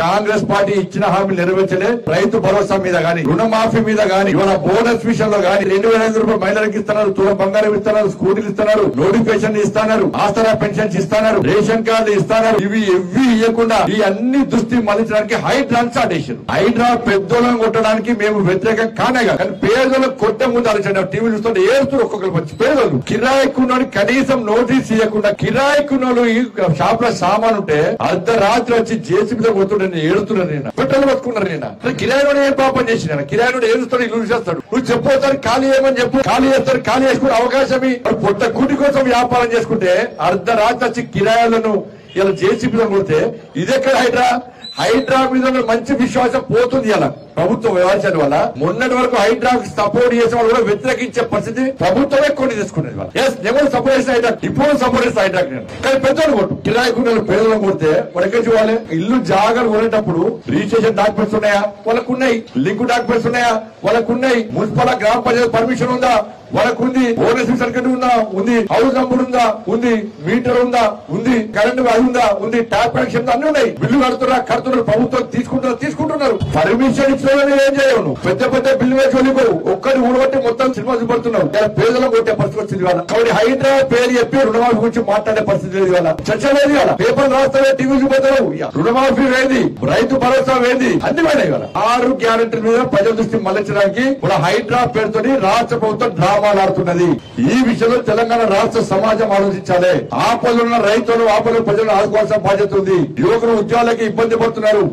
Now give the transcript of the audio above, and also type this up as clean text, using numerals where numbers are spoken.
Congress party ఇచ్చిన హామీలు నెరవేర్చలే. రైతు భరోసా మీద గానీ, రుణమాఫీ మీద గానీ, ఇవాళ బోనస్ విషయంలో గానీ 2,500 రూపాయలు మహిళలకు ఇస్తున్నారు, తులం బంగారం ఇస్తున్నారు, స్కూటీలు ఇస్తున్నారు, నోటిఫికేషన్ ఇస్తున్నారు, ఆసరా పెన్షన్స్ ఇస్తున్నారు, రేషన్ కార్డు ఇస్తున్నారు. ఇవి ఇవ్వకుండా ఈ అన్ని దృష్టి మళ్లించడానికి హైడ్రా స్టార్ట్ చేశారు. హైడ్రా పెద్దోళ్ళని కొట్టడానికి మేము వ్యతిరేకం కానే కాదు, కానీ పేదోళ్ళకు కొట్టే ముందు ఆలోచన. టీవీ చూస్తుంటే ఏడుస్తారు ఒక్కొక్కరు వచ్చి. పేదోళ్ళు కిరాయికున్నోని కనీసం నోటీస్ ఇవ్వకుండా, కిరాయికున్నోళ్ళు ఈ షాప్ లో సామాన్ ఉంటే అర్ధరాత్రి వచ్చి జేసీబీలో కొడుతుంటే నేను ఏడుతున్నాను. నేను పెట్రోల్ పట్టుకున్నారు. నేను కిరాయిలో ఏం పాపం చేసిన కిరాయిలో ఏడుస్తాడు, ఇల్లు చేస్తాడు. నువ్వు చెప్పొస్తాను ఖాళీ ఏమని చెప్పు, ఖాళీ చేస్తాడు. ఖాళీ చేసుకునే అవకాశం పొట్ట కూటి కోసం వ్యాపారం చేసుకుంటే అర్ధరాత్రి వచ్చి కిరాయిలను ఇలా జేసీబీలో కొడితే ఇదెక్కడ హైడ్రా? హైడ్రా మీద మంచి విశ్వాసం పోతుంది. ఇలా ప్రభుత్వం వ్యవహారాల వల్ల మొన్నటి వరకు హైడ్రా సపోర్ట్ చేసిన వాళ్ళు కూడా వ్యతిరేకించే పరిస్థితి ప్రభుత్వమే కొన్ని తీసుకునేది. నేను సపోర్ట్ చేసిన హైడ్రా, ఇప్పుడు సపోర్ట్ చేసిన హైడ్రా. కానీ పెద్దోళ్ళు కొట్టు కిరాయికున్న పేదలు కొడితే వాళ్ళు ఎక్కడ చూడాలి? ఇల్లు జాగాలు కొనేటప్పుడు రిజిస్ట్రేషన్ డాక్యుమెంట్స్ ఉన్నాయా? వాళ్ళకున్నాయి. లింక్ డాక్యుమెంట్స్ ఉన్నాయా? వాళ్ళకున్నాయి. మున్సిపల్ గ్రామ పంచాయతీ పర్మిషన్ ఉందా? వాళ్ళకుంది. ఓనర్షిప్ సర్టిఫికేట్ ఉందా? ఉంది. హౌస్ నంబర్ ఉందా? ఉంది. మీటర్ ఉందా? ఉంది. కరెంట్ అది ఉందా? ఉంది. ట్యాప్ కనెక్షన్ అన్ని ఉన్నాయి. బిల్లు కడుతున్నారు ప్రభుత్వం తీసుకుంటున్నారు. పర్మిషన్ ఇచ్చిన ఏం చేయవు. పెద్ద పెద్ద బిల్లు వేసి వెళ్ళిపోవు. ఒక్కటి ఊడబట్టి మొత్తం సినిమా చూపడుతున్నావు. పేదలు కొట్టే పరిస్థితి వచ్చింది వాళ్ళ. కాబట్టి హైడ్రా పేరు చెప్పి రుణమాఫీ గురించి మాట్లాడే పరిస్థితి లేదు. వాళ్ళ చర్చ లేదు. వాళ్ళ పేపర్ రాస్తావే, టీవీ చూపోతావు. రుణమాఫీ వేది, రైతు భరోసా వేది, అన్ని పోయినాయి. వాళ్ళ 6 గ్యారెంటీల మీద ప్రజల దృష్టి మళ్లించడానికి వాళ్ళ హైడ్రా పేరుతో రాష్ట్ర ప్రభుత్వం డ్రామాలు ఆడుతున్నది. ఈ విషయంలో తెలంగాణ రాష్ట్ర సమాజం ఆలోచించాలి. ఆపదలున్న రైతులు, ఆపదలు ప్రజలను ఆదుకోవాల్సిన బాధ్యత ఉంది. యువకులు ఉద్యోగాలకి ఇబ్బంది పడుతున్నారు.